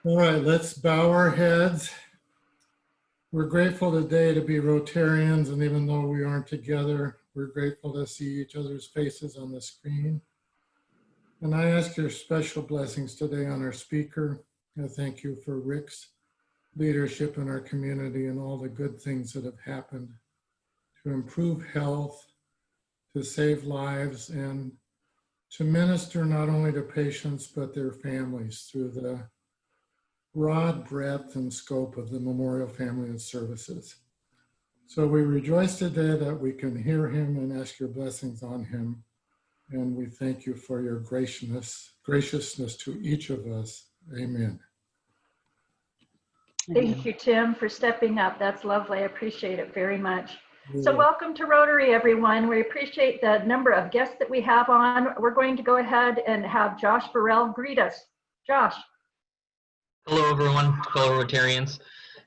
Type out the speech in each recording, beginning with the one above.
All right, let's bow our heads. We're grateful today to be Rotarians, and even though we aren't together, we're grateful to see each other's faces on the screen. And I ask your special blessings today on our speaker. I thank you for Rick's leadership in our community and all the good things that have happened to improve health, to save lives, and to minister not only to patients, but their families through the broad breadth and scope of the Memorial Family and Services. So we rejoice today that we can hear him and ask your blessings on him. And we thank you for your graciousness to each of us. Amen. Thank you, Tim, for stepping up. That's lovely. I appreciate it very much. So welcome to Rotary, everyone. We appreciate the number of guests that we have on. We're going to go ahead and have Josh Burrell greet us. Josh. Hello, everyone, fellow Rotarians.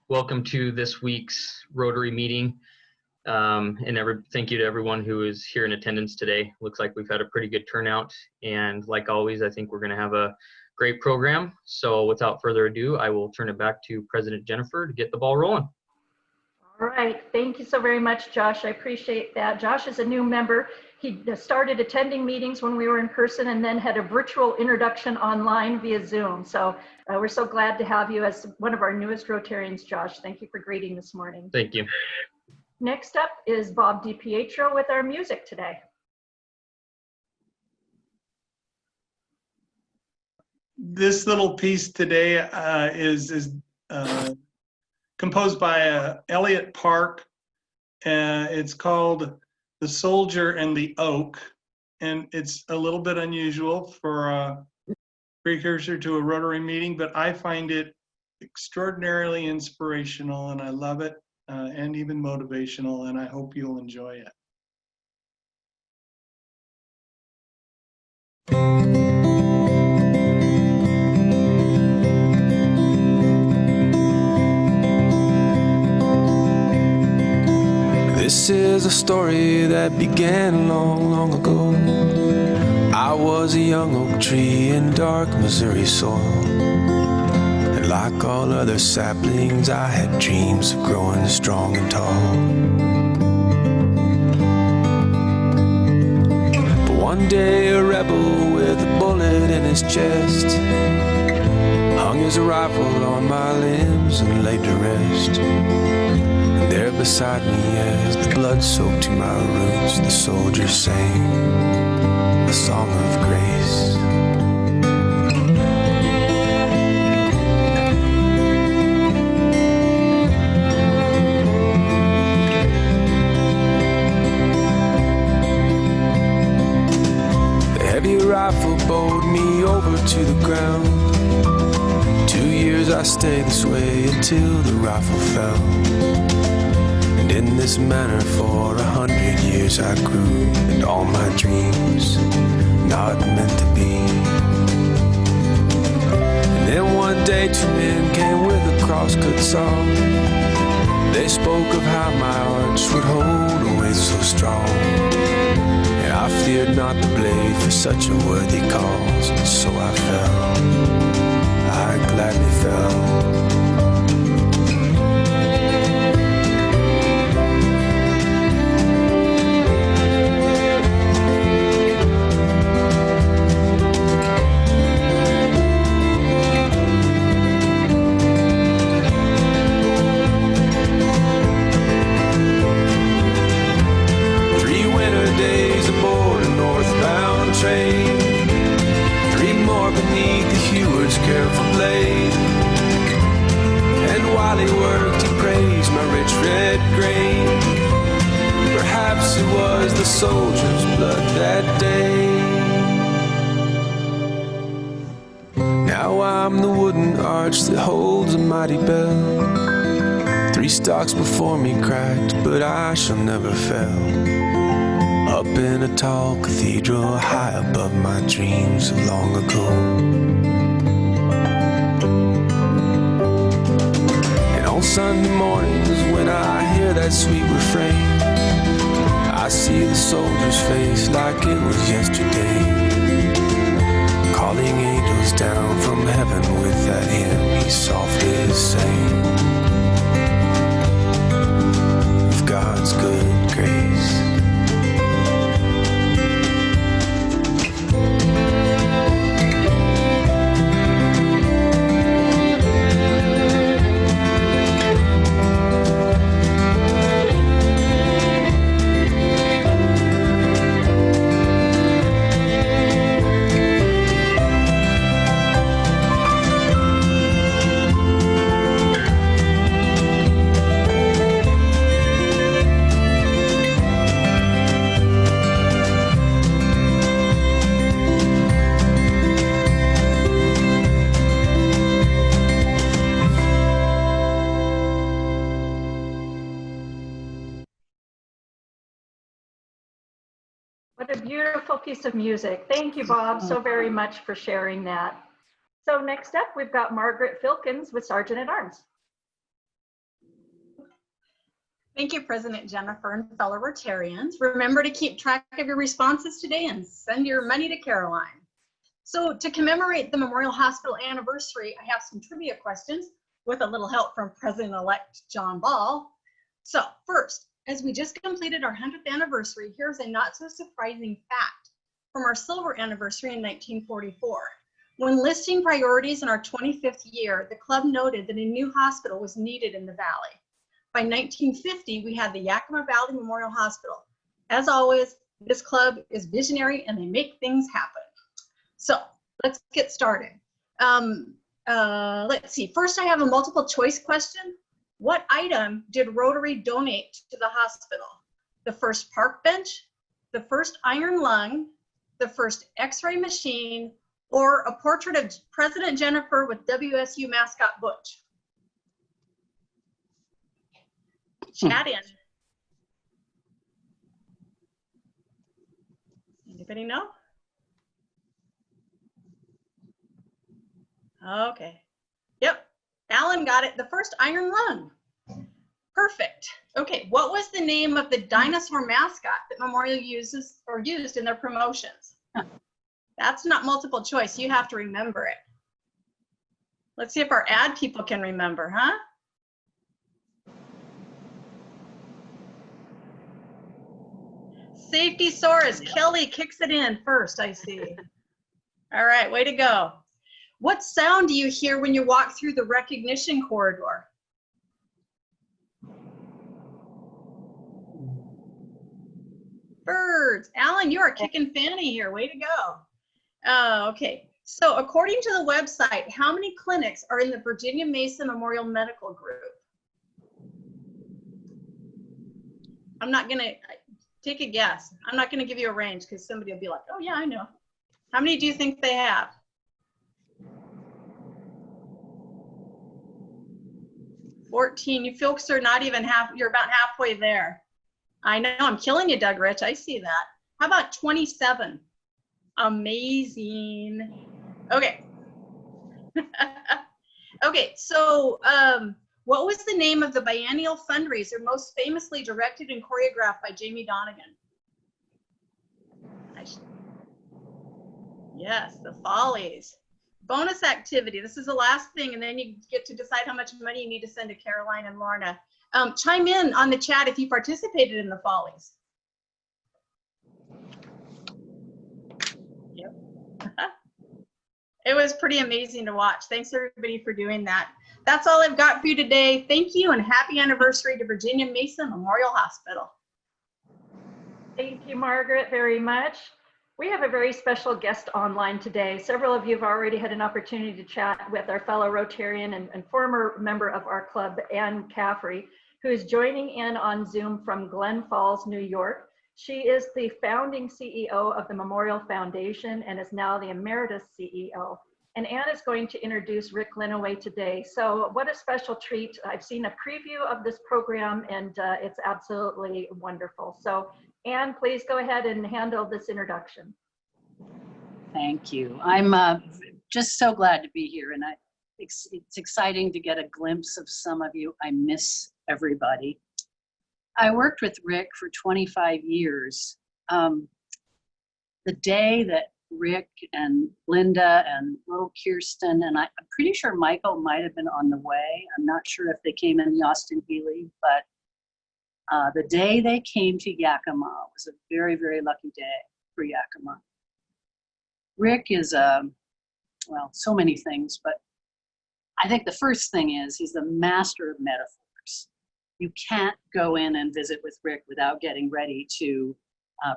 Welcome to this week's Rotary meeting. Thank you to everyone who is here in attendance today. Looks like we've had a pretty good turnout. And like always, I think we're going to have a great program. So without further ado, I will turn it back to President Jennifer to get the ball rolling. All right. Thank you so very much, Josh. I appreciate that. Josh is a new member. He started attending meetings when we were in person and then had a virtual introduction online via Zoom. So we're so glad to have you as one of our newest Rotarians, Josh. Thank you for greeting this morning. Thank you. Next up is Bob DiPietro with our music today. This little piece today is composed by Elliott Park. It's called The Soldier and the Oak, and it's a little bit unusual for a precursor to a Rotary meeting, but I find it extraordinarily inspirational, and I love it, and even motivational, and I hope you'll enjoy it. This is a story that began long, long ago. I was a young oak tree in dark Missouri soil, and like all other saplings, I had dreams of growing strong and tall. But one day a rebel with a bullet in his chest hung his rifle on my limbs and laid to rest. There beside me, as the blood soaked to my roots, the soldier sang a song of grace. The heavy rifle bowed me over to the ground. 2 years I stayed this way until the rifle fell. In this manner for 100 years I grew, and all my dreams not meant to be. And then one day 2 men came with a crosscut saw. They spoke of how my arch would hold a weight so strong, and I feared not the blade for such a worthy cause. And so I fell, I gladly fell. Soldier's blood that day. Now I'm the wooden arch that holds a mighty bell. 3 stalks before me cracked, but I shall never fail. Up in a tall cathedral, high above my dreams of long ago. And on Sunday mornings when I hear that sweet refrain, I see the soldier's face like it was yesterday, calling angels down from heaven with that hymn. softly sang of God's good grace. What a beautiful piece of music. Thank you, Bob, so very much for sharing that. So next up, we've got Margaret Filkins with Sergeant at Arms. Thank you, President Jennifer and fellow Rotarians. Remember to keep track of your responses today and send your money to Caroline. So to commemorate the Memorial Hospital anniversary, I have some trivia questions with a little help from President-elect John Ball. So first, as we just completed our 100th anniversary, here's a not so surprising fact from our silver anniversary in 1944. When listing priorities in our 25th year, the club noted that a new hospital was needed in the valley. By 1950, we had the Yakima Valley Memorial Hospital. As always, this club is visionary and they make things happen. So let's get started. Let's see, first I have a multiple choice question. What item did Rotary donate to the hospital? The first park bench, the first iron lung, the first x-ray machine, or a portrait of President Jennifer with WSU mascot Butch? Chat in. Anybody know? Okay. Yep. Alan got it. The first iron lung. Perfect. Okay. What was the name of the dinosaur mascot that Memorial used in their promotions? That's not multiple choice. You have to remember it. Let's see if our ad people can remember, huh? Safety Saurus. Kelly kicks it in first, I see. All right, way to go. What sound do you hear when you walk through the recognition corridor? Birds. Alan, you are kicking Fanny here. Way to go. Okay. So according to the website, how many clinics are in the Virginia Mason Memorial Medical Group? I'm not going to take a guess. I'm not going to give you a range because somebody will be like, oh, yeah, I know. How many do you think they have? 14. You folks are not even half, you're about halfway there. I know, I'm killing you, Doug Rich. I see that. How about 27? Amazing. Okay. Okay, so what was the name of the biennial fundraiser most famously directed and choreographed by Jamie Donegan? Yes, the Follies. Bonus activity. This is the last thing, and then you get to decide how much money you need to send to Caroline and Lorna. Chime in on the chat if you participated in the Follies. Yep. It was pretty amazing to watch. Thanks everybody for doing that. That's all I've got for you today. Thank you and happy anniversary to Virginia Mason Memorial Hospital. Thank you, Margaret, very much. We have a very special guest online today. Several of you have already had an opportunity to chat with our fellow Rotarian and former member of our club, Ann Caffrey, who is joining in on Zoom from Glen Falls, New York. She is the founding CEO of the Memorial Foundation and is now the emeritus CEO. And Ann is going to introduce Rick Linneweh today. So what a special treat. I've seen a preview of this program and it's absolutely wonderful. So Ann, please go ahead and handle this introduction. Thank you. I'm just so glad to be here, and it's exciting to get a glimpse of some of you. I miss everybody. I worked with Rick for 25 years. The day that Rick and Linda and little Kirsten, and I'm pretty sure Michael might have been on the way. I'm not sure if they came in the Austin Healy, but the day they came to Yakima was a very, very lucky day for Yakima. Rick is, well, so many things, but I think the first thing is he's the master of metaphors. You can't go in and visit with Rick without getting ready to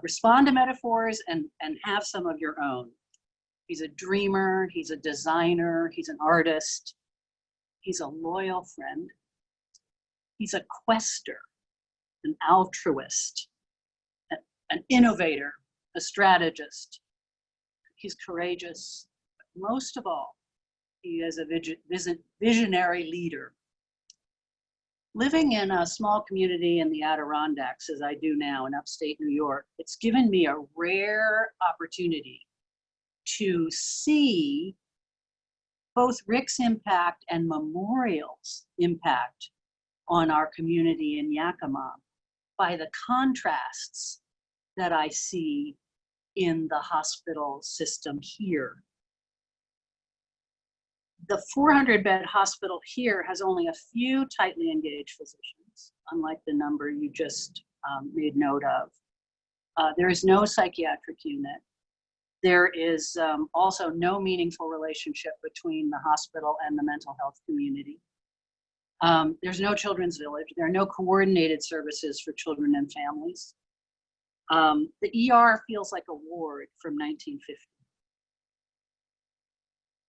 respond to metaphors and have some of your own. He's a dreamer, he's a designer, he's an artist, he's a loyal friend, he's a quester, an altruist, an innovator, a strategist. He's courageous. But most of all, he is a visionary leader. Living in a small community in the Adirondacks, as I do now in upstate New York, it's given me a rare opportunity to see both Rick's impact and Memorial's impact on our community in Yakima by the contrasts that I see in the hospital system here. The 400-bed hospital here has only a few tightly engaged physicians, unlike the number you just made note of. There is no psychiatric unit. There is also no meaningful relationship between the hospital and the mental health community. There's no children's village. There are no coordinated services for children and families. The ER feels like a ward from 1950.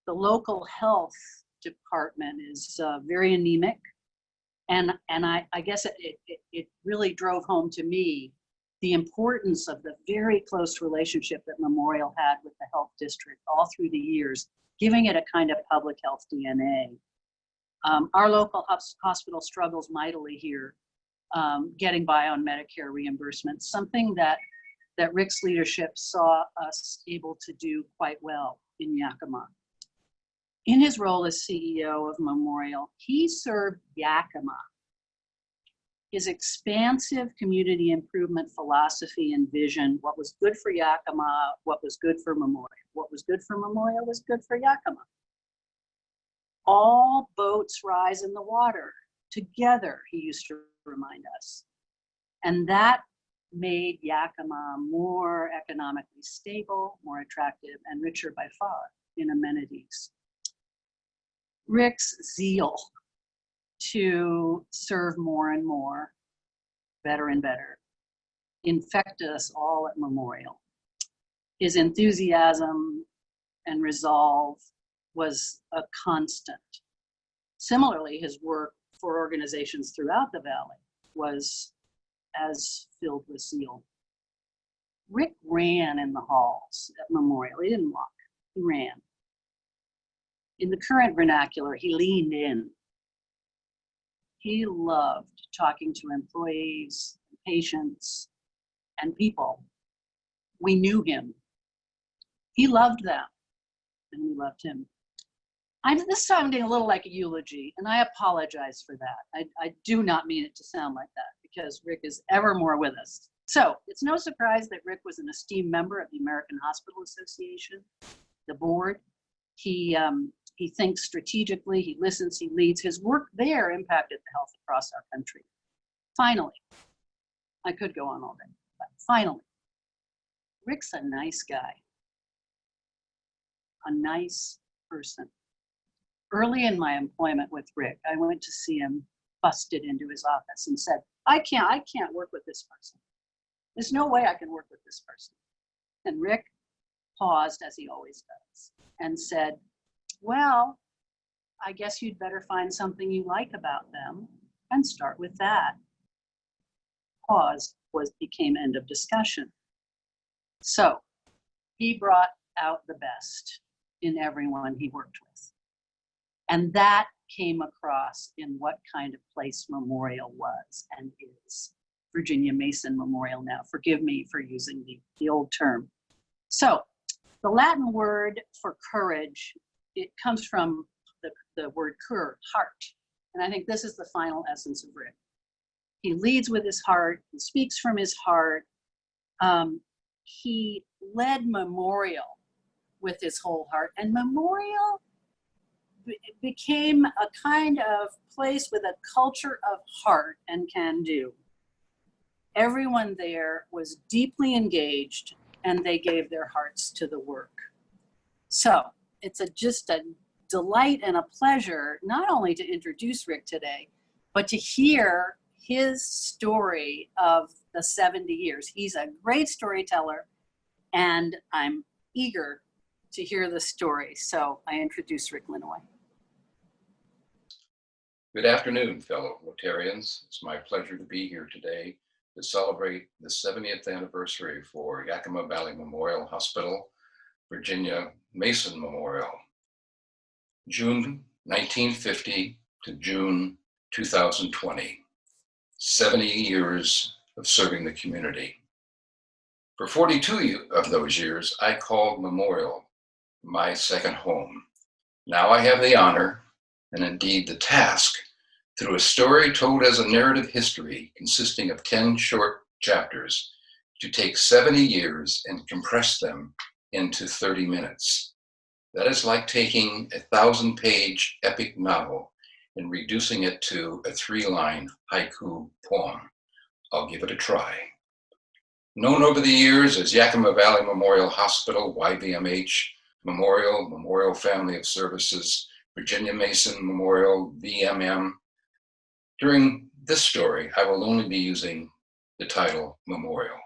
The local health department is very anemic. And I guess it really drove home to me the importance of the very close relationship that Memorial had with the health district all through the years, giving it a kind of public health DNA. Our local hospital struggles mightily here, getting by on Medicare reimbursement, something that Rick's leadership saw us able to do quite well in Yakima. In his role as CEO of Memorial, he served Yakima. His expansive community improvement philosophy and vision, what was good for Yakima, what was good for Memorial. What was good for Memorial was good for Yakima. All boats rise in the water together, he used to remind us. And that made Yakima more economically stable, more attractive, and richer by far in amenities. Rick's zeal to serve more and more, better and better, infected us all at Memorial. His enthusiasm and resolve was a constant. Similarly, his work for organizations throughout the valley was as filled with zeal. Rick ran in the halls at Memorial. He didn't walk, he ran. In the current vernacular, he leaned in. He loved talking to employees, patients, and people. We knew him. He loved them, and we loved him. This is sounding a little like a eulogy, and I apologize for that. I do not mean it to sound like that, because Rick is evermore with us. So it's no surprise that Rick was an esteemed member of the American Hospital Association, the board. He thinks strategically, he listens, he leads. His work there impacted the health across our country. Finally, I could go on all day, but finally, Rick's a nice guy, a nice person. Early in my employment with Rick, I went to see him, busted into his office and said, I can't work with this person. There's no way I can work with this person. And Rick paused, as he always does, and said, well, I guess you'd better find something you like about them and start with that. Pause became end of discussion. So he brought out the best in everyone he worked with. And that came across in what kind of place Memorial was and is. Virginia Mason Memorial now. Forgive me for using the old term. So the Latin word for courage, it comes from the word cur, heart. And I think this is the final essence of Rick. He leads with his heart, he speaks from his heart. He led Memorial with his whole heart. And Memorial became a kind of place with a culture of heart and can do. Everyone there was deeply engaged and they gave their hearts to the work. So it's just a delight and a pleasure not only to introduce Rick today, but to hear his story of the 70 years. He's a great storyteller, and I'm eager to hear the story. So I introduce Rick Linneweh. Good afternoon, fellow Rotarians. It's my pleasure to be here today to celebrate the 70th anniversary for Yakima Valley Memorial Hospital, Virginia Mason Memorial, June 1950 to June 2020, 70 years of serving the community. For 42 of those years, I called Memorial my second home. Now I have the honor, and indeed the task, through a story told as a narrative history consisting of 10 short chapters, to take 70 years and compress them into 30 minutes. That is like taking a 1,000-page epic novel and reducing it to a 3-line haiku poem. I'll give it a try. Known over the years as Yakima Valley Memorial Hospital, YVMH, Memorial Family of Services, Virginia Mason Memorial, VMM. During this story, I will only be using the title Memorial.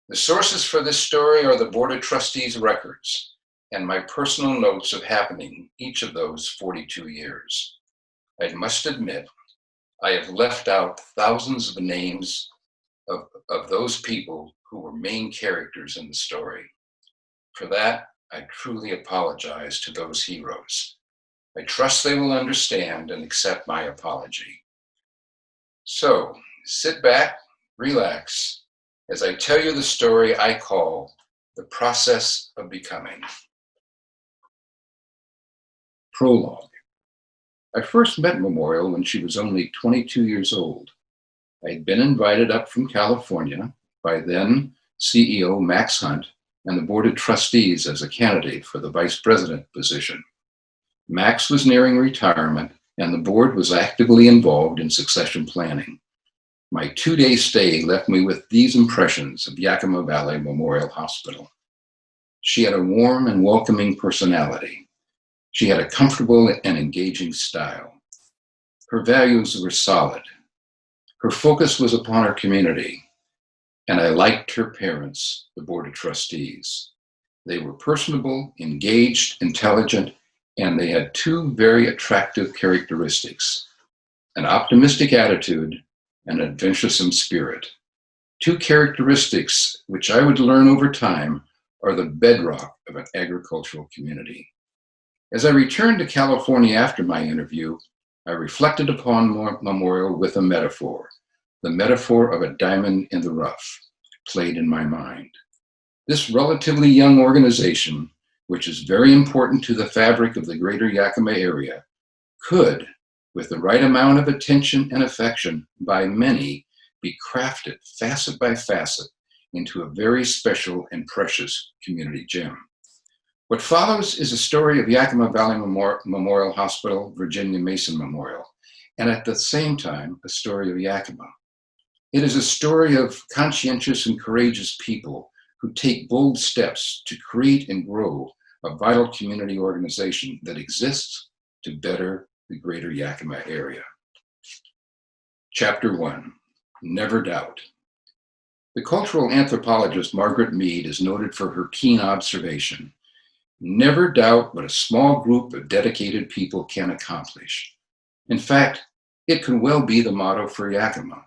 The sources for this story are the Board of Trustees records and my personal notes of happening each of those 42 years. I must admit, I have left out thousands of names of those people who were main characters in the story. For that, I truly apologize to those heroes. I trust they will understand and accept my apology. So, sit back, relax, as I tell you the story I call The Process of Becoming. Prologue. I first met Memorial when she was only 22 years old. I had been invited up from California by then CEO Max Hunt and the Board of Trustees as a candidate for the vice president position. Max was nearing retirement, and the board was actively involved in succession planning. My 2-day stay left me with these impressions of Yakima Valley Memorial Hospital. She had a warm and welcoming personality. She had a comfortable and engaging style. Her values were solid. Her focus was upon her community, and I liked her parents, the Board of Trustees. They were personable, engaged, intelligent, and they had 2 very attractive characteristics: an optimistic attitude and an adventuresome spirit. 2 characteristics which I would learn over time are the bedrock of an agricultural community. As I returned to California after my interview, I reflected upon Memorial with a metaphor. The metaphor of a diamond in the rough played in my mind. This relatively young organization, which is very important to the fabric of the greater Yakima area, could, with the right amount of attention and affection by many, be crafted facet by facet into a very special and precious community gem. What follows is a story of Yakima Valley Memorial Hospital, Virginia Mason Memorial, and at the same time, a story of Yakima. It is a story of conscientious and courageous people who take bold steps to create and grow a vital community organization that exists to better the greater Yakima area. Chapter 1, Never Doubt. The cultural anthropologist Margaret Mead is noted for her keen observation. Never doubt what a small group of dedicated people can accomplish. In fact, it could well be the motto for Yakima.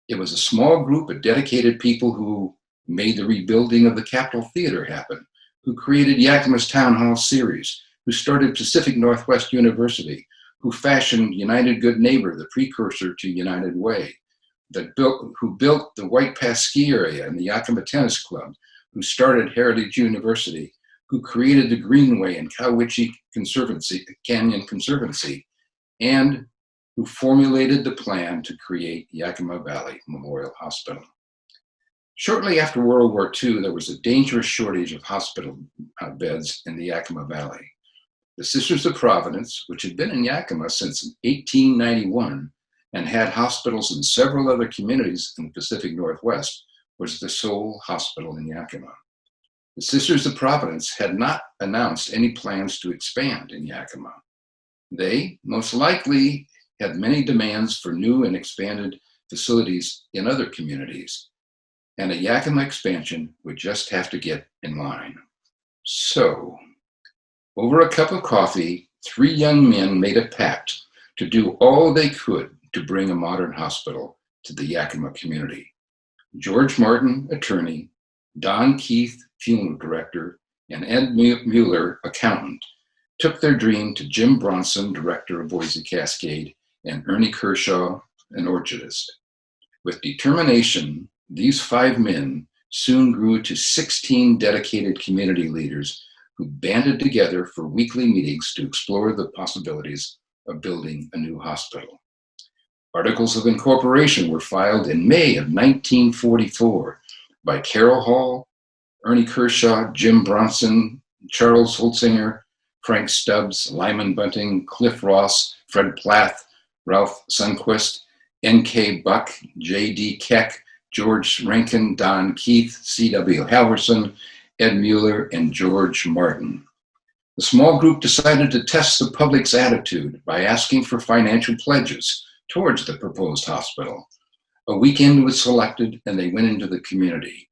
It was a small group of dedicated people who made the rebuilding of the Capitol Theater happen, who created Yakima's Town Hall series, who started Pacific Northwest University, who fashioned United Good Neighbor, the precursor to United Way, who built the White Pass ski area and the Yakima Tennis Club, who started Heritage University, who created the Greenway and Cowiche Canyon Conservancy, and who formulated the plan to create Yakima Valley Memorial Hospital. Shortly after World War II, there was a dangerous shortage of hospital beds in the Yakima Valley. The Sisters of Providence, which had been in Yakima since 1891 and had hospitals in several other communities in the Pacific Northwest, was the sole hospital in Yakima. The Sisters of Providence had not announced any plans to expand in Yakima. They most likely had many demands for new and expanded facilities in other communities, and a Yakima expansion would just have to get in line. So, over a cup of coffee, 3 young men made a pact to do all they could to bring a modern hospital to the Yakima community. George Martin, attorney, Don Keith, funeral director, and Ed Mueller, accountant, took their dream to Jim Bronson, director of Boise Cascade, and Ernie Kershaw, an orchardist. With determination, these 5 men soon grew to 16 dedicated community leaders who banded together for weekly meetings to explore the possibilities of building a new hospital. Articles of incorporation were filed in May of 1944 by Carol Hall, Ernie Kershaw, Jim Bronson, Charles Holtzinger, Frank Stubbs, Lyman Bunting, Cliff Ross, Fred Plath, Ralph Sundquist, N.K. Buck, J.D. Keck, George Rankin, Don Keith, C.W. Halverson, Ed Mueller, and George Martin. The small group decided to test the public's attitude by asking for financial pledges towards the proposed hospital. A weekend was selected and they went into the community.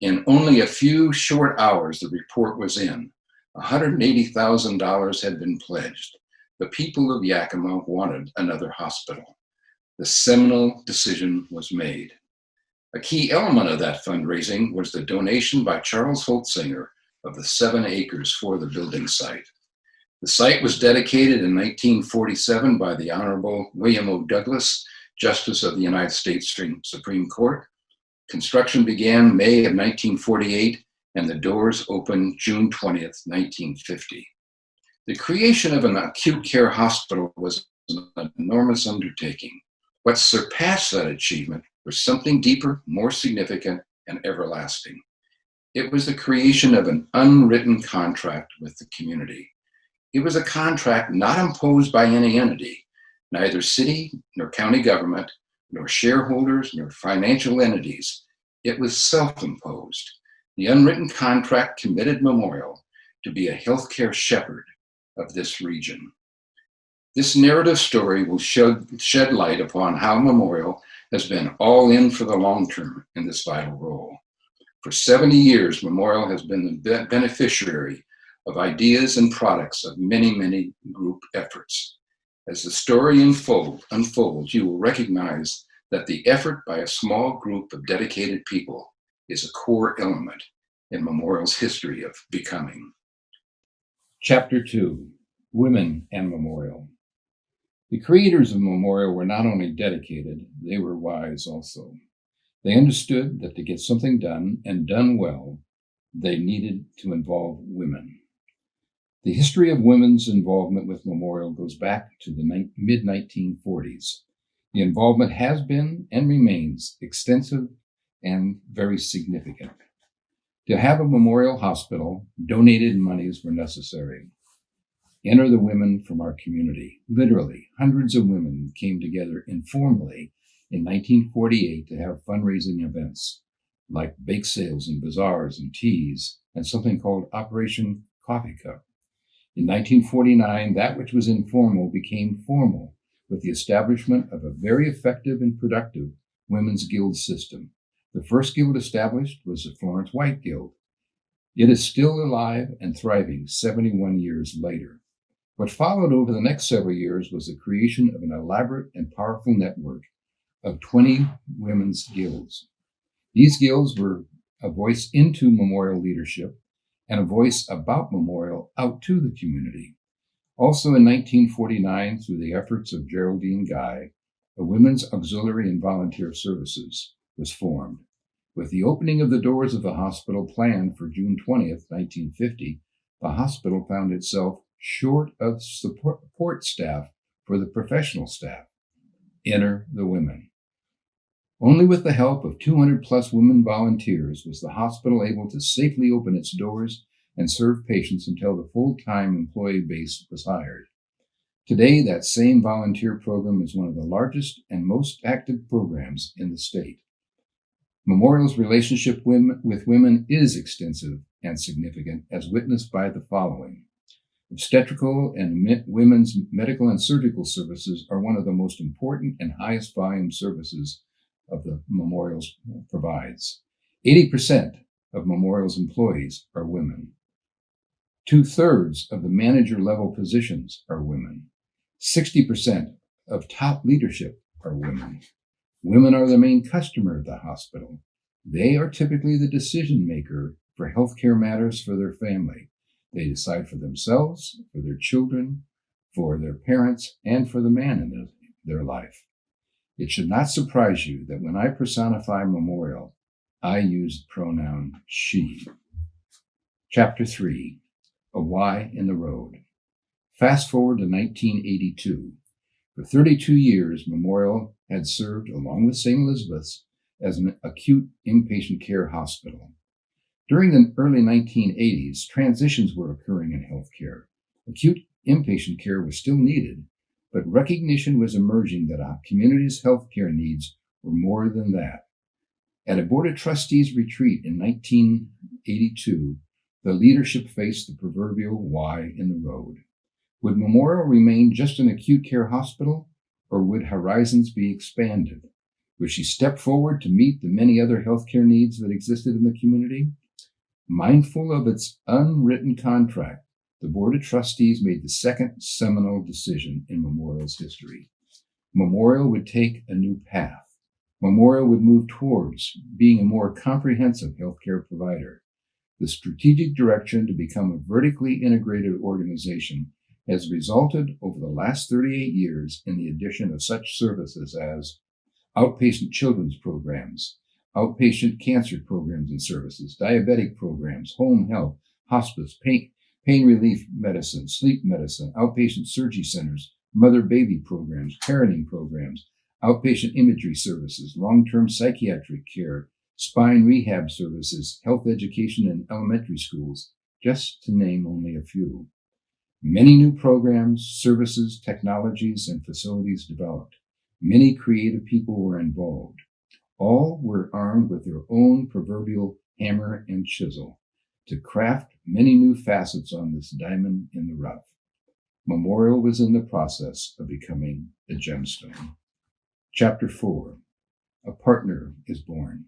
In only a few short hours, the report was in. $180,000 had been pledged. The people of Yakima wanted another hospital. The seminal decision was made. A key element of that fundraising was the donation by Charles Holtzinger of the 7 acres for the building site. The site was dedicated in 1947 by the Honorable William O. Douglas, Justice of the United States Supreme Court. Construction began May of 1948, and the doors opened June 20th, 1950. The creation of an acute care hospital was an enormous undertaking. What surpassed that achievement was something deeper, more significant, and everlasting. It was the creation of an unwritten contract with the community. It was a contract not imposed by any entity, neither city nor county government, nor shareholders, nor financial entities. It was self-imposed. The unwritten contract committed Memorial to be a healthcare shepherd of this region. This narrative story will shed light upon how Memorial has been all in for the long term in this vital role. For 70 years, Memorial has been the beneficiary of ideas and products of many, many group efforts. As the story unfolds, you will recognize that the effort by a small group of dedicated people is a core element in Memorial's history of becoming. Chapter 2, Women and Memorial. The creators of Memorial were not only dedicated, they were wise also. They understood that to get something done, and done well, they needed to involve women. The history of women's involvement with Memorial goes back to the mid-1940s. The involvement has been and remains extensive and very significant. To have a memorial hospital, donated monies were necessary. Enter the women from our community. Literally, hundreds of women came together informally in 1948 to have fundraising events like bake sales and bazaars and teas and something called Operation Coffee Cup. In 1949, that which was informal became formal with the establishment of a very effective and productive women's guild system. The first guild established was the Florence White Guild. It is still alive and thriving 71 years later. What followed over the next several years was the creation of an elaborate and powerful network of 20 women's guilds. These guilds were a voice into Memorial leadership and a voice about Memorial out to the community. Also in 1949, through the efforts of Geraldine Guy, a Women's Auxiliary and Volunteer Services was formed. With the opening of the doors of the hospital planned for June 20th, 1950, the hospital found itself short of support staff for the professional staff. Enter the women. Only with the help of 200 plus women volunteers was the hospital able to safely open its doors and serve patients until the full-time employee base was hired. Today, that same volunteer program is one of the largest and most active programs in the state. Memorial's relationship with women is extensive and significant, as witnessed by the following. Obstetrical and women's medical and surgical services are one of the most important and highest volume services of the Memorial's provides. 80% of Memorial's employees are women. 2/3 of the manager level positions are women. 60% of top leadership are women. Women are the main customer of the hospital. They are typically the decision maker for healthcare matters for their family. They decide for themselves, for their children, for their parents, and for the man in their life. It should not surprise you that when I personify Memorial, I use the pronoun she. Chapter 3, A Y in the Road. Fast forward to 1982. For 32 years, Memorial had served, along with St. Elizabeth's, as an acute inpatient care hospital. During the early 1980s, transitions were occurring in healthcare. Acute inpatient care was still needed, but recognition was emerging that our community's healthcare needs were more than that. At a Board of Trustees retreat in 1982, the leadership faced the proverbial Y in the road. Would Memorial remain just an acute care hospital, or would horizons be expanded? Would she step forward to meet the many other healthcare needs that existed in the community? Mindful of its unwritten contract, the Board of Trustees made the second seminal decision in Memorial's history. Memorial would take a new path. Memorial would move towards being a more comprehensive healthcare provider. The strategic direction to become a vertically integrated organization has resulted over the last 38 years in the addition of such services as outpatient children's programs, outpatient cancer programs and services, diabetic programs, home health, hospice, pain relief medicine, sleep medicine, outpatient surgery centers, mother-baby programs, parenting programs, outpatient imagery services, long-term psychiatric care, spine rehab services, health education in elementary schools, just to name only a few. Many new programs, services, technologies, and facilities developed. Many creative people were involved. All were armed with their own proverbial hammer and chisel to craft many new facets on this diamond in the rough. Memorial was in the process of becoming a gemstone. Chapter 4, A Partner is Born.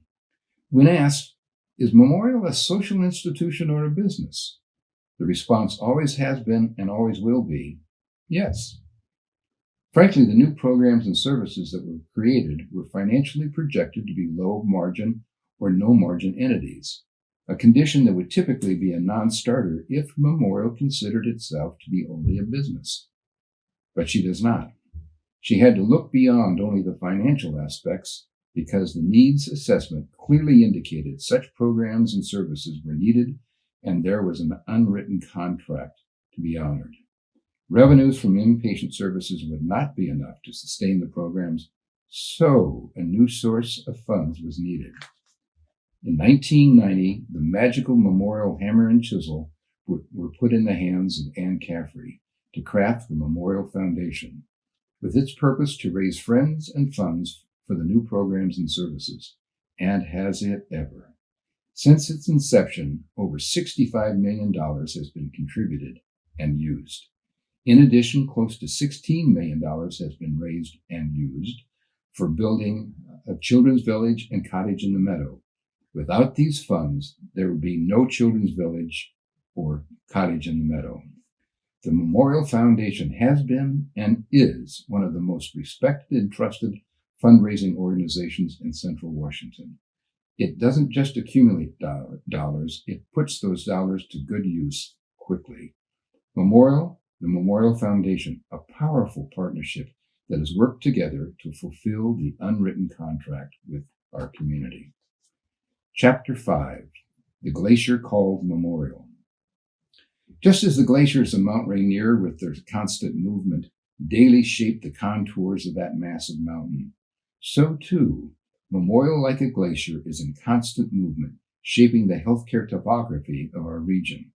When asked, is Memorial a social institution or a business? The response always has been and always will be, yes. Frankly, the new programs and services that were created were financially projected to be low margin or no margin entities, a condition that would typically be a non-starter if Memorial considered itself to be only a business. But she does not. She had to look beyond only the financial aspects because the needs assessment clearly indicated such programs and services were needed and there was an unwritten contract to be honored. Revenues from inpatient services would not be enough to sustain the programs, so a new source of funds was needed. In 1990, the magical Memorial hammer and chisel were put in the hands of Ann Caffrey to craft the Memorial Foundation, with its purpose to raise funds and funds for the new programs and services, and has it ever. Since its inception, over $65 million has been contributed and used. In addition, close to $16 million has been raised and used for building a children's village and cottage in the meadow. Without these funds, there would be no children's village or cottage in the meadow. The Memorial Foundation has been and is one of the most respected and trusted fundraising organizations in Central Washington. It doesn't just accumulate dollars, it puts those dollars to good use quickly. The Memorial Foundation, a powerful partnership that has worked together to fulfill the unwritten contract with our community. Chapter 5, The Glacier Called Memorial. Just as the glaciers of Mount Rainier, with their constant movement, daily shape the contours of that massive mountain, so too Memorial, like a glacier, is in constant movement, shaping the healthcare topography of our region.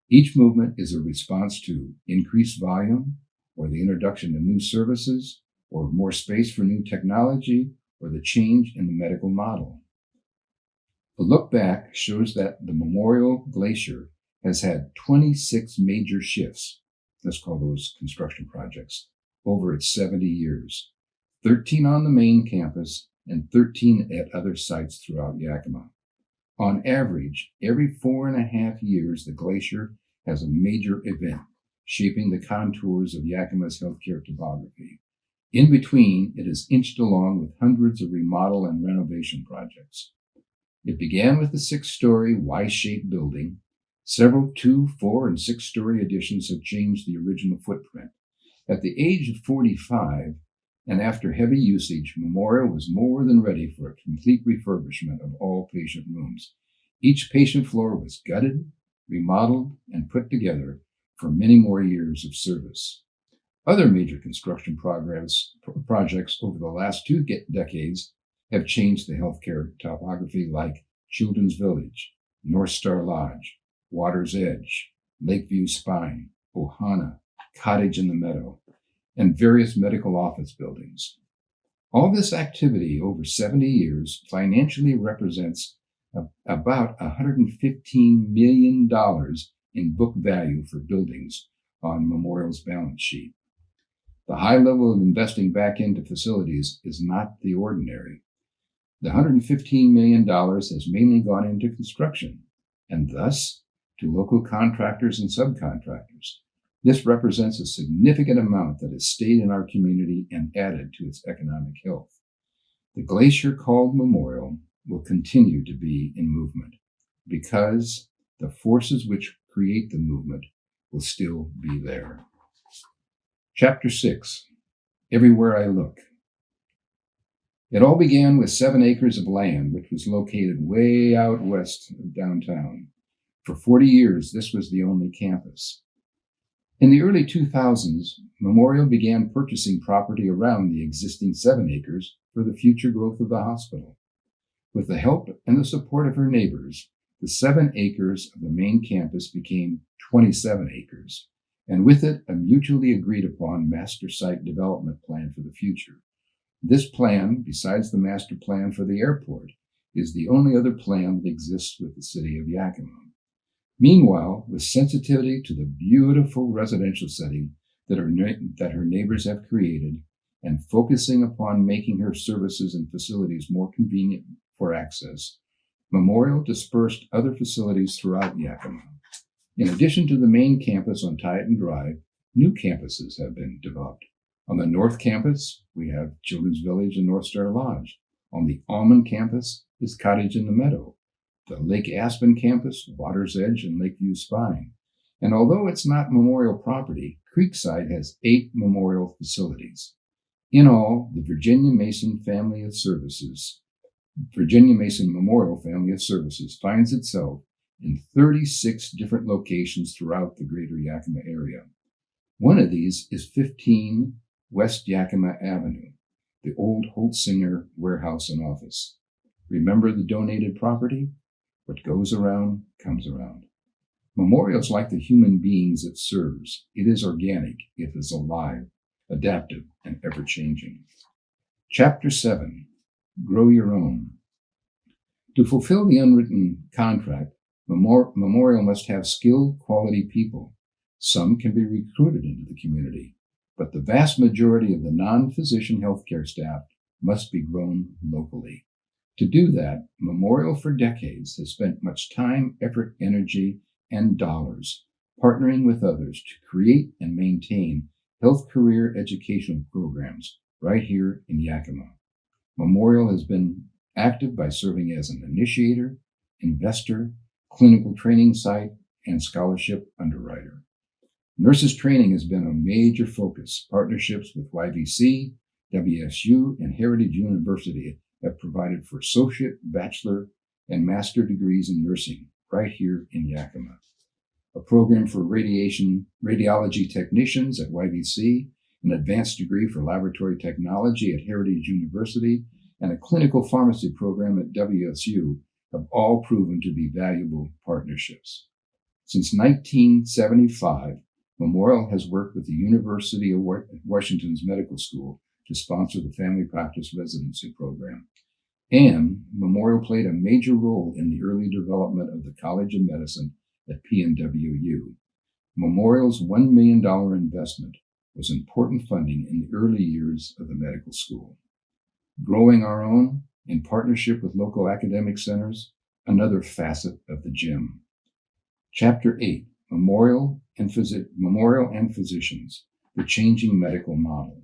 Each movement is a response to increased volume, or the introduction of new services, or more space for new technology, or the change in the medical model. A look back shows that the Memorial Glacier has had 26 major shifts, let's call those construction projects, over its 70 years, 13 on the main campus and 13 at other sites throughout Yakima. On average, every 4.5 years, the glacier has a major event, shaping the contours of Yakima's healthcare topography. In between, it is inched along with hundreds of remodel and renovation projects. It began with the 6-story Y-shaped building. Several 2-, 4-, and 6-story additions have changed the original footprint. At the age of 45, and after heavy usage, Memorial was more than ready for a complete refurbishment of all patient rooms. Each patient floor was gutted, remodeled, and put together for many more years of service. Other major construction projects over the last 2 decades have changed the healthcare topography, like Children's Village, North Star Lodge, Water's Edge, Lakeview Spine, Ohana, Cottage in the Meadow, and various medical office buildings. All this activity over 70 years financially represents about $115 million in book value for buildings on Memorial's balance sheet. The high level of investing back into facilities is not the ordinary. The $115 million has mainly gone into construction, and thus to local contractors and subcontractors. This represents a significant amount that has stayed in our community and added to its economic health. The glacier called Memorial will continue to be in movement because the forces which create the movement will still be there. Chapter 6, Everywhere I Look. It all began with 7 acres of land, which was located way out west of downtown. For 40 years, this was the only campus. In the early 2000s, Memorial began purchasing property around the existing 7 acres for the future growth of the hospital. With the help and the support of her neighbors, the 7 acres of the main campus became 27 acres, and with it, a mutually agreed upon master site development plan for the future. This plan, besides the master plan for the airport, is the only other plan that exists with the city of Yakima. Meanwhile, with sensitivity to the beautiful residential setting that her neighbors have created, and focusing upon making her services and facilities more convenient for access, Memorial dispersed other facilities throughout Yakima. In addition to the main campus on Tieton Drive, new campuses have been developed. On the North Campus, we have Children's Village and North Star Lodge. On the Almond Campus is Cottage in the Meadow. The Lake Aspen Campus, Water's Edge, and Lakeview Spine. And although it's not Memorial property, Creekside has 8 Memorial facilities. In all, the Virginia Mason Memorial Family of Services finds itself in 36 different locations throughout the greater Yakima area. One of these is 15 West Yakima Avenue, the old Holtzinger warehouse and office. Remember the donated property? What goes around comes around. Memorial is like the human beings it serves. It is organic, it is alive, adaptive, and ever-changing. Chapter 7, Grow Your Own. To fulfill the unwritten contract, Memorial must have skilled, quality people. Some can be recruited into the community, but the vast majority of the non-physician healthcare staff must be grown locally. To do that, Memorial for decades has spent much time, effort, energy, and dollars partnering with others to create and maintain health career educational programs right here in Yakima. Memorial has been active by serving as an initiator, investor, clinical training site, and scholarship underwriter. Nurses training has been a major focus. Partnerships with YVC, WSU, and Heritage University have provided for associate, bachelor, and master degrees in nursing right here in Yakima. A program for radiology technicians at YVC, an advanced degree for laboratory technology at Heritage University, and a clinical pharmacy program at WSU have all proven to be valuable partnerships. Since 1975, Memorial has worked with the University of Washington's Medical School to sponsor the Family Practice Residency Program. And Memorial played a major role in the early development of the College of Medicine at PNWU. Memorial's $1 million investment was important funding in the early years of the medical school. Growing our own in partnership with local academic centers, another facet of the gym. Chapter 8, Memorial and Physicians, the Changing Medical Model.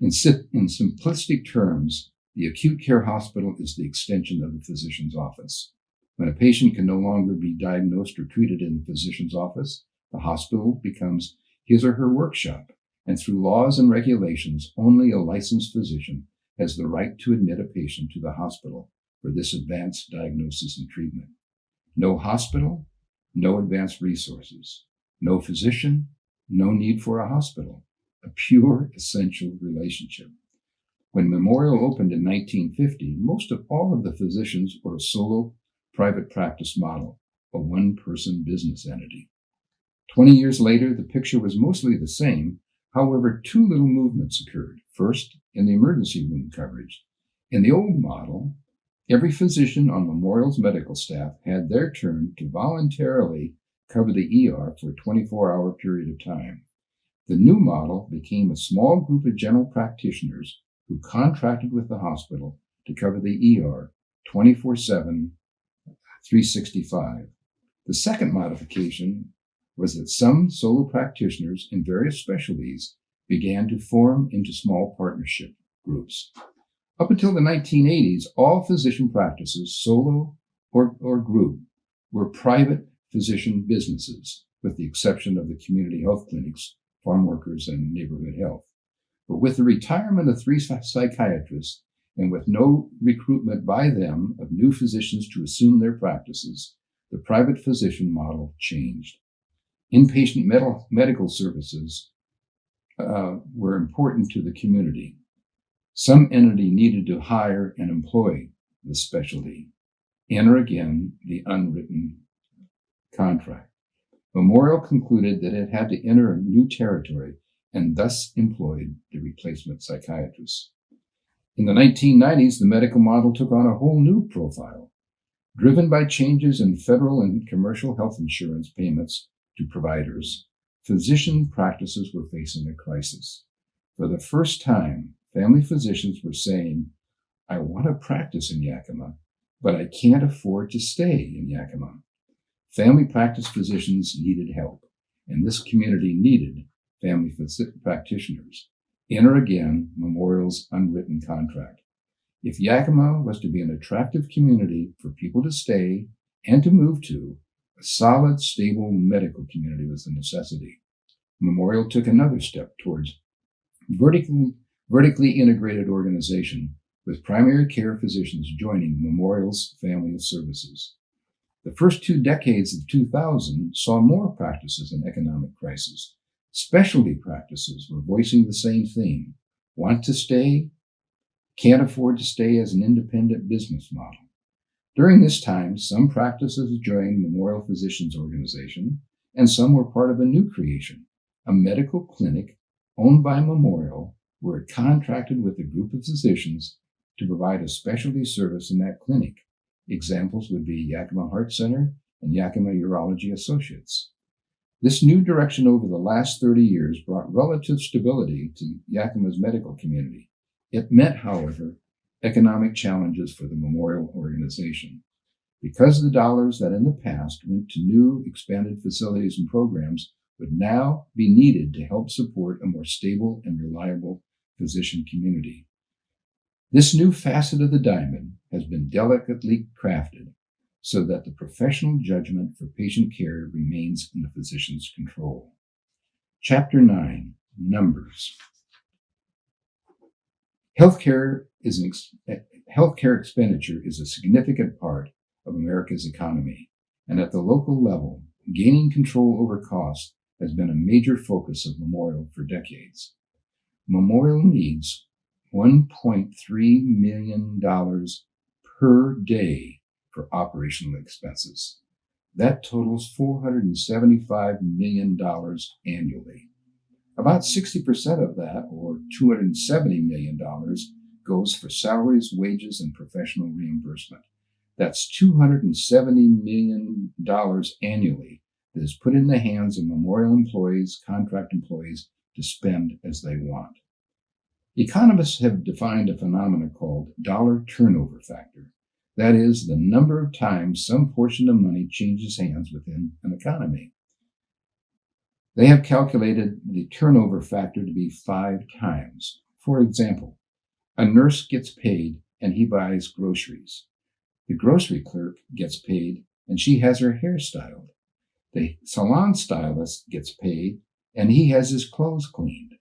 In simplistic terms, the acute care hospital is the extension of the physician's office. When a patient can no longer be diagnosed or treated in the physician's office, the hospital becomes his or her workshop, and through laws and regulations, only a licensed physician has the right to admit a patient to the hospital for this advanced diagnosis and treatment. No hospital, no advanced resources. No physician, no need for a hospital. A pure, essential relationship. When Memorial opened in 1950, most of all of the physicians were a solo private practice model, a one-person business entity. 20 years later, the picture was mostly the same. However, two little movements occurred. First, in the emergency room coverage. In the old model, every physician on Memorial's medical staff had their turn to voluntarily cover the ER for a 24-hour period of time. The new model became a small group of general practitioners who contracted with the hospital to cover the ER 24/7, 365. The second modification was that some solo practitioners in various specialties began to form into small partnership groups. Up until the 1980s, all physician practices, solo or group, were private physician businesses, with the exception of the community health clinics, farm workers, and neighborhood health. But with the retirement of 3 psychiatrists and with no recruitment by them of new physicians to assume their practices, the private physician model changed. Inpatient medical services were important to the community. Some entity needed to hire and employ the specialty. Enter again the unwritten contract. Memorial concluded that it had to enter a new territory and thus employed the replacement psychiatrists. In the 1990s, the medical model took on a whole new profile. Driven by changes in federal and commercial health insurance payments to providers, physician practices were facing a crisis. For the first time, family physicians were saying, I want to practice in Yakima, but I can't afford to stay in Yakima. Family practice physicians needed help, and this community needed family practitioners. Enter again Memorial's unwritten contract. If Yakima was to be an attractive community for people to stay and to move to, a solid, stable medical community was a necessity. Memorial took another step towards vertically integrated organization, with primary care physicians joining Memorial's family of services. The first 2 decades of 2000 saw more practices in economic crisis. Specialty practices were voicing the same theme. Want to stay? Can't afford to stay as an independent business model. During this time, some practices joined Memorial Physicians Organization, and some were part of a new creation, a medical clinic owned by Memorial, where it contracted with a group of physicians to provide a specialty service in that clinic. Examples would be Yakima Heart Center and Yakima Urology Associates. This new direction over the last 30 years brought relative stability to Yakima's medical community. It meant, however, economic challenges for the Memorial organization. Because the dollars that in the past went to new expanded facilities and programs would now be needed to help support a more stable and reliable physician community. This new facet of the diamond has been delicately crafted so that the professional judgment for patient care remains in the physician's control. Chapter 9, Numbers. Healthcare expenditure is a significant part of America's economy, and at the local level, gaining control over costs has been a major focus of Memorial for decades. Memorial needs $1.3 million per day for operational expenses. That totals $475 million annually. About 60% of that, or $270 million, goes for salaries, wages, and professional reimbursement. That's $270 million annually that is put in the hands of memorial employees, contract employees, to spend as they want. Economists have defined a phenomenon called dollar turnover factor. That is, the number of times some portion of money changes hands within an economy. They have calculated the turnover factor to be 5 times. For example, a nurse gets paid and he buys groceries. The grocery clerk gets paid and she has her hair styled. The salon stylist gets paid and he has his clothes cleaned,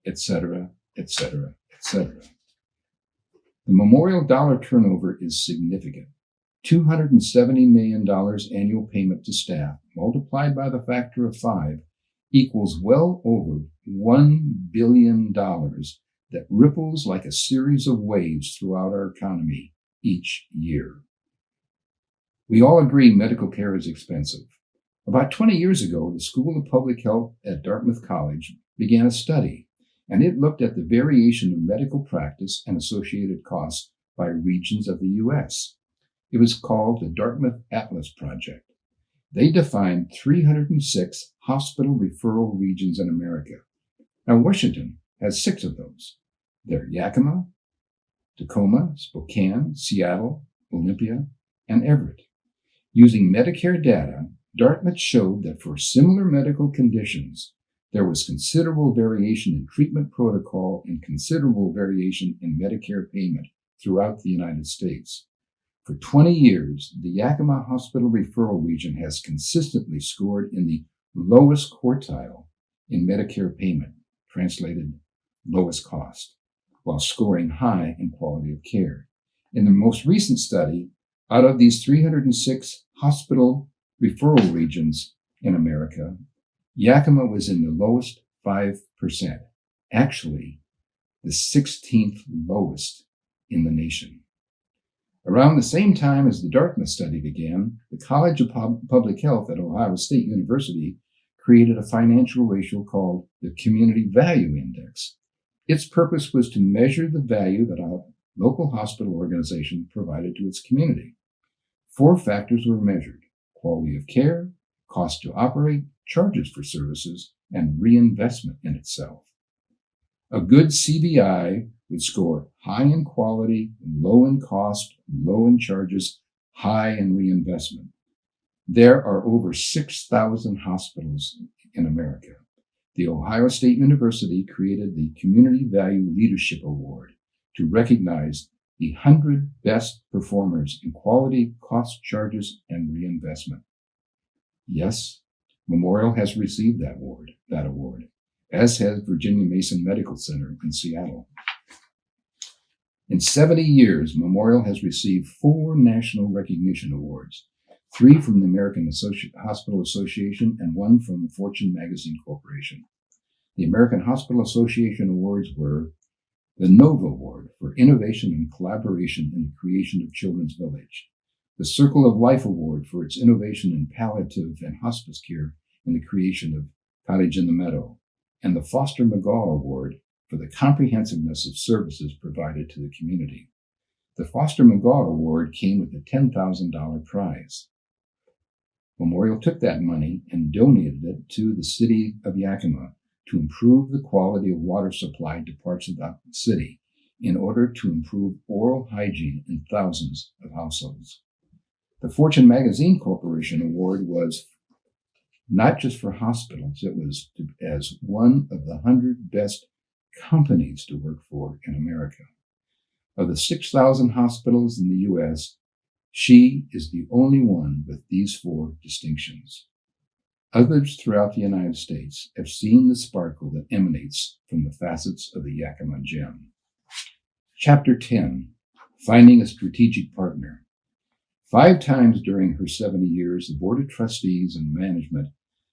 etc., etc., etc. The memorial dollar turnover is significant. $270 million annual payment to staff multiplied by the factor of 5 equals well over $1 billion that ripples like a series of waves throughout our economy each year. We all agree medical care is expensive. About 20 years ago, the School of Public Health at Dartmouth College began a study, and it looked at the variation of medical practice and associated costs by regions of the U.S. It was called the Dartmouth Atlas Project. They defined 306 hospital referral regions in America. Now, Washington has 6 of those. They're Yakima, Tacoma, Spokane, Seattle, Olympia, and Everett. Using Medicare data, Dartmouth showed that for similar medical conditions, there was considerable variation in treatment protocol and considerable variation in Medicare payment throughout the United States. For 20 years, the Yakima Hospital Referral Region has consistently scored in the lowest quartile in Medicare payment, translated lowest cost, while scoring high in quality of care. In the most recent study, out of these 306 hospital referral regions in America, Yakima was in the lowest 5%, actually the 16th lowest in the nation. Around the same time as the Dartmouth study began, the College of Public Health at Ohio State University created a financial ratio called the Community Value Index. Its purpose was to measure the value that a local hospital organization provided to its community. 4 factors were measured: quality of care, cost to operate, charges for services, and reinvestment in itself. A good CVI would score high in quality, low in cost, low in charges, high in reinvestment. There are over 6,000 hospitals in America. The Ohio State University created the Community Value Leadership Award to recognize the 100 best performers in quality, cost, charges, and reinvestment. Yes, Memorial has received that award, as has Virginia Mason Medical Center in Seattle. In 70 years, Memorial has received 4 national recognition awards, 3 from the American Hospital Association and 1 from Fortune Magazine Corporation. The American Hospital Association awards were the NOVA Award for Innovation and Collaboration in the Creation of Children's Village, the Circle of Life Award for its innovation in palliative and hospice care in the creation of Cottage in the Meadow, and the Foster McGaw Award for the comprehensiveness of services provided to the community. The Foster McGaw Award came with a $10,000 prize. Memorial took that money and donated it to the city of Yakima to improve the quality of water supplied to parts of the city in order to improve oral hygiene in thousands of households. The Fortune Magazine Corporation Award was not just for hospitals, it was as one of the 100 best companies to work for in America. Of the 6,000 hospitals in the U.S., she is the only one with these 4 distinctions. Others throughout the United States have seen the sparkle that emanates from the facets of the Yakima gem. Chapter 10, Finding a Strategic Partner. 5 times during her 70 years, the Board of Trustees and management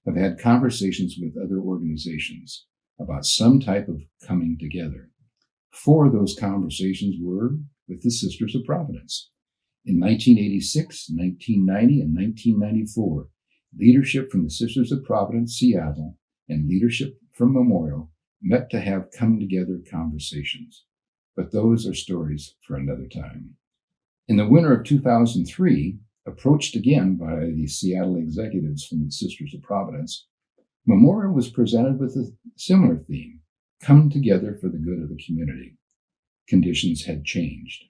have had conversations with other organizations about some type of coming together. 4 of those conversations were with the Sisters of Providence. In 1986, 1990, and 1994, leadership from the Sisters of Providence, Seattle, and leadership from Memorial met to have come-together conversations. But those are stories for another time. In the winter of 2003, approached again by the Seattle executives from the Sisters of Providence, Memorial was presented with a similar theme, come together for the good of the community. Conditions had changed.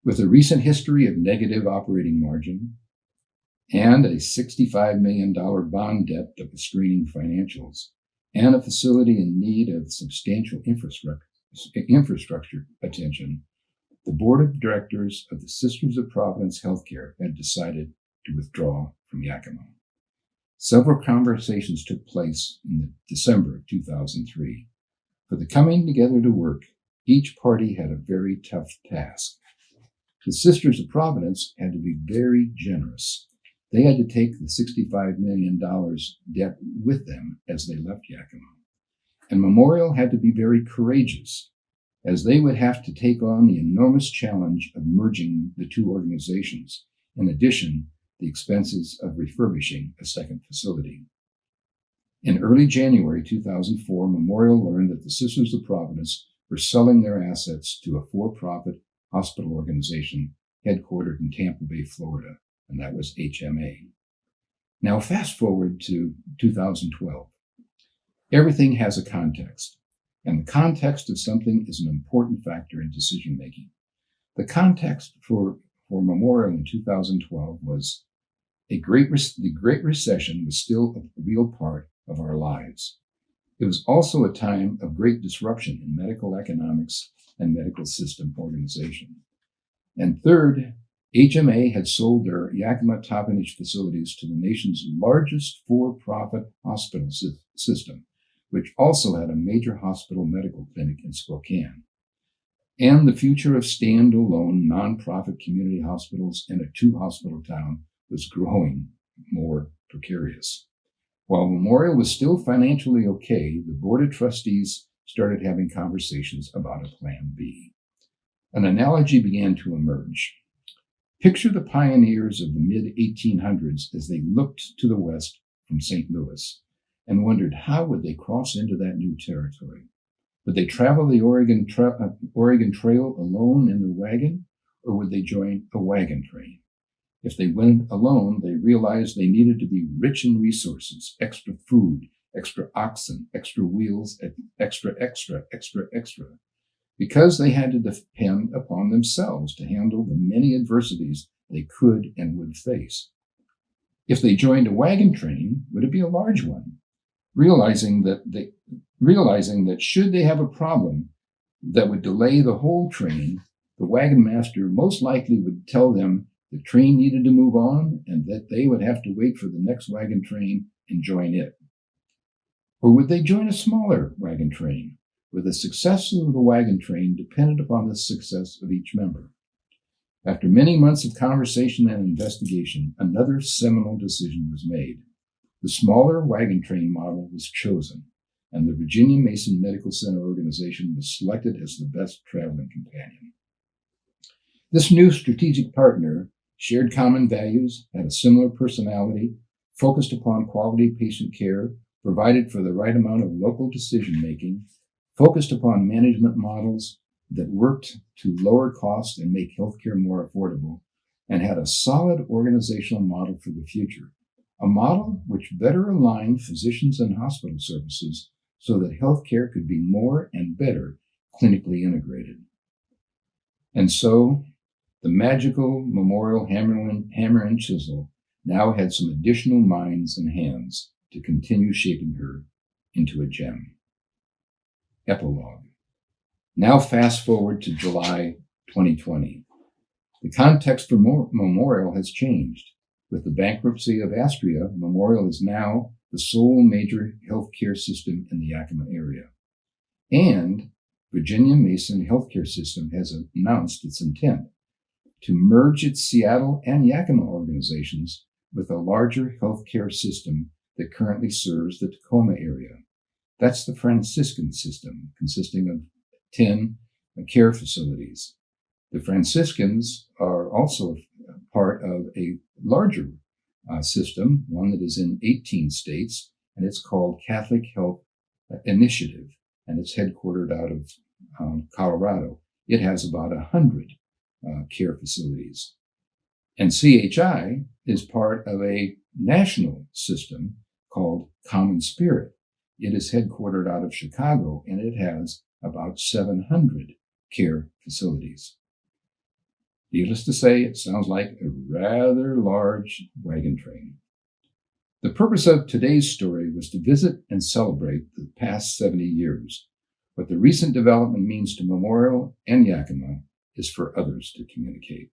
With a recent history of negative operating margin and a $65 million bond debt that was straining financials, and a facility in need of substantial infrastructure attention, the board of directors of the Sisters of Providence Healthcare had decided to withdraw from Yakima. Several conversations took place in December of 2003. For the coming together to work, each party had a very tough task. The Sisters of Providence had to be very generous. They had to take the $65 million debt with them as they left Yakima. And Memorial had to be very courageous, as they would have to take on the enormous challenge of merging the two organizations, in addition, the expenses of refurbishing a second facility. In early January 2004, Memorial learned that the Sisters of Providence were selling their assets to a for-profit hospital organization headquartered in Tampa Bay, Florida, and that was HMA. Now fast forward to 2012. Everything has a context, and the context of something is an important factor in decision making. The context for Memorial in 2012 was the Great Recession was still a real part of our lives. It was also a time of great disruption in medical economics and medical system organization. And third, HMA had sold their Yakima Toppenish facilities to the nation's largest for-profit hospital system, which also had a major hospital medical clinic in Spokane. And the future of standalone nonprofit community hospitals in a two-hospital town was growing more precarious. While Memorial was still financially okay, the board of trustees started having conversations about a plan B. An analogy began to emerge. Picture the pioneers of the mid-1800s as they looked to the west from St. Louis and wondered how would they cross into that new territory. Would they travel the Oregon Trail alone in their wagon, or would they join a wagon train? If they went alone, they realized they needed to be rich in resources, extra food, extra oxen, extra wheels, extra, because they had to depend upon themselves to handle the many adversities they could and would face. If they joined a wagon train, would it be a large one? Realizing that should they have a problem that would delay the whole train, the wagon master most likely would tell them the train needed to move on and that they would have to wait for the next wagon train and join it. Or would they join a smaller wagon train, where the success of the wagon train depended upon the success of each member? After many months of conversation and investigation, another seminal decision was made. The smaller wagon train model was chosen, and the Virginia Mason Medical Center organization was selected as the best traveling companion. This new strategic partner shared common values, had a similar personality, focused upon quality patient care, provided for the right amount of local decision-making, focused upon management models that worked to lower costs and make healthcare more affordable, and had a solid organizational model for the future, a model which better aligned physicians and hospital services so that healthcare could be more and better clinically integrated. And so, the magical Memorial hammer and chisel now had some additional minds and hands to continue shaping her into a gem. Epilogue. Now fast forward to July 2020. The context for Memorial has changed. With the bankruptcy of Astria, Memorial is now the sole major healthcare system in the Yakima area. And Virginia Mason Healthcare System has announced its intent to merge its Seattle and Yakima organizations with a larger healthcare system that currently serves the Tacoma area. That's the Franciscan system, consisting of 10 care facilities. The Franciscans are also part of a larger system, one that is in 18 states, and it's called Catholic Health Initiative, and it's headquartered out of Colorado. It has about 100 care facilities. And CHI is part of a national system called Common Spirit. It is headquartered out of Chicago, and it has about 700 care facilities. Needless to say, it sounds like a rather large wagon train. The purpose of today's story was to visit and celebrate the past 70 years. What the recent development means to Memorial and Yakima is for others to communicate.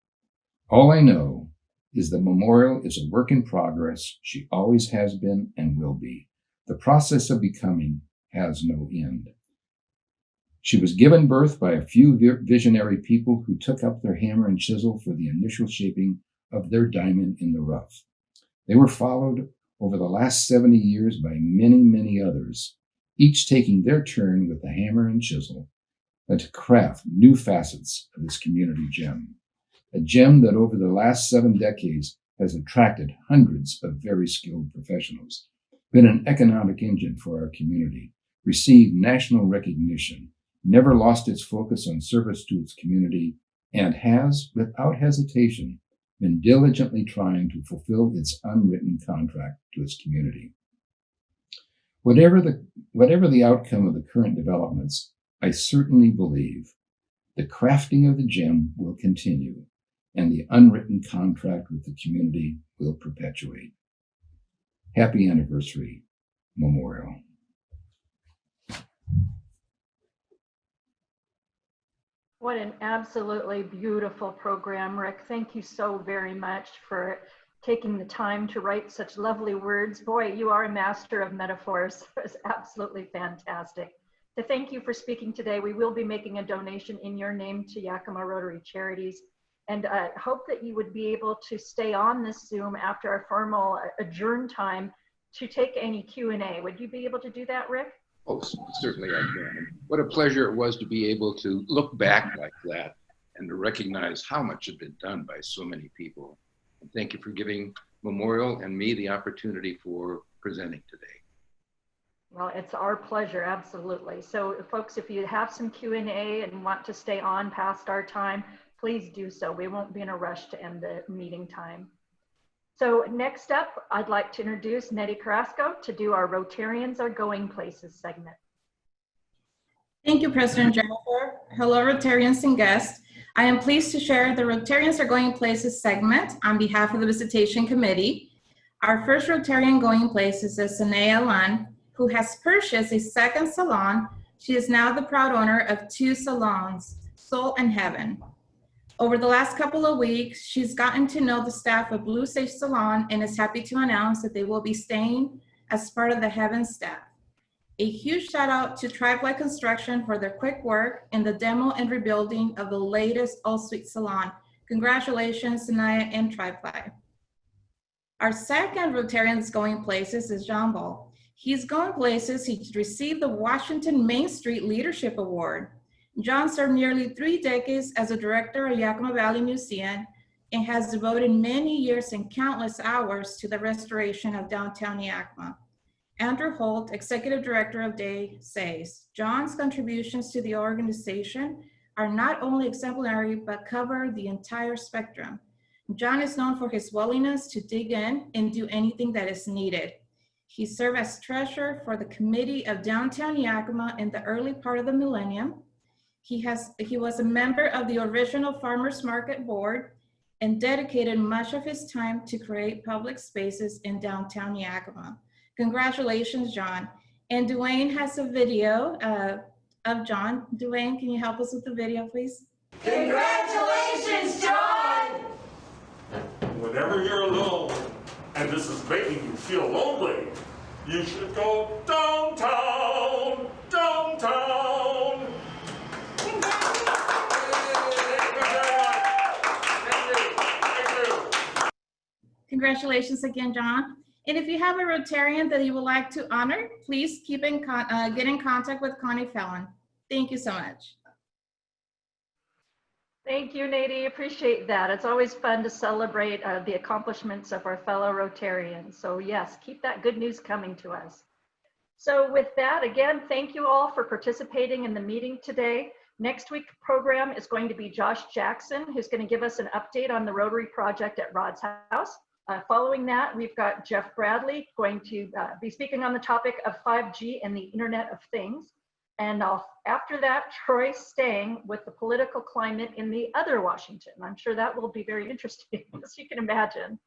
All I know is that Memorial is a work in progress. She always has been and will be. The process of becoming has no end. She was given birth by a few visionary people who took up their hammer and chisel for the initial shaping of their diamond in the rough. They were followed over the last 70 years by many, many others, each taking their turn with the hammer and chisel to craft new facets of this community gem. A gem that over the last 7 decades has attracted hundreds of very skilled professionals, been an economic engine for our community, received national recognition, never lost its focus on service to its community, and has, without hesitation, been diligently trying to fulfill its unwritten contract to its community. Whatever the outcome of the current developments, I certainly believe the crafting of the gem will continue, and the unwritten contract with the community will perpetuate. Happy anniversary, Memorial. What an absolutely beautiful program, Rick. Thank you so very much for taking the time to write such lovely words. Boy, you are a master of metaphors. It was absolutely fantastic. To thank you for speaking today, we will be making a donation in your name to Yakima Rotary Charities, and I hope that you would be able to stay on this Zoom after our formal adjourn time to take any Q&A. Would you be able to do that, Rick? Oh, certainly I can. What a pleasure it was to be able to look back like that and to recognize how much had been done by so many people. And thank you for giving Memorial and me the opportunity for presenting today. Well, it's our pleasure, absolutely. So folks, if you have some Q&A and want to stay on past our time, please do so. We won't be in a rush to end the meeting time. So next up, I'd like to introduce Nettie Carrasco to do our Rotarians Are Going Places segment. Thank you, President Jennifer. Hello, Rotarians and guests. I am pleased to share the Rotarians Are Going Places segment on behalf of the Visitation Committee. Our first Rotarian going places is Sanaya Lund, who has purchased a second salon. She is now the proud owner of 2 salons, Soul and Heaven. Over the last couple of weeks, she's gotten to know the staff of Blue Sage Salon and is happy to announce that they will be staying as part of the Heaven staff. A huge shout out to Triply Construction for their quick work in the demo and rebuilding of the latest all-suite salon. Congratulations, Sanaya and Triply. Our second Rotarian that's going places is John Ball. He's going places. He received the Washington Main Street Leadership Award. John served nearly 3 decades as a director of Yakima Valley Museum and has devoted many years and countless hours to the restoration of downtown Yakima. Andrew Holt, executive director of DAY, says, John's contributions to the organization are not only exemplary, but cover the entire spectrum. John is known for his willingness to dig in and do anything that is needed. He served as treasurer for the committee of downtown Yakima in the early part of the millennium. He was a member of the original Farmers Market Board and dedicated much of his time to create public spaces in downtown Yakima. Congratulations, John. And Dwayne has a video of John. Dwayne, can you help us with the video, please? Congratulations, John! Whenever you're alone and this is making you feel lonely, you should go downtown, downtown. Congratulations again, John. And if you have a Rotarian that you would like to honor, please get in contact with Connie Fallon. Thank you so much. Thank you, Nadie. Appreciate that. It's always fun to celebrate the accomplishments of our fellow Rotarians. So yes, keep that good news coming to us. So with that, again, thank you all for participating in the meeting today. Next week's program is going to be Josh Jackson, who's going to give us an update on the Rotary project at Rod's house. Following that, we've got Jeff Bradley going to be speaking on the topic of 5G and the Internet of Things. And after that, Troy Stang with the political climate in the other Washington. I'm sure that will be very interesting, as you can imagine.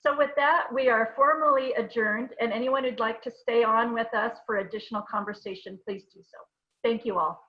So with that, we are formally adjourned, and anyone who'd like to stay on with us for additional conversation, please do so. Thank you all.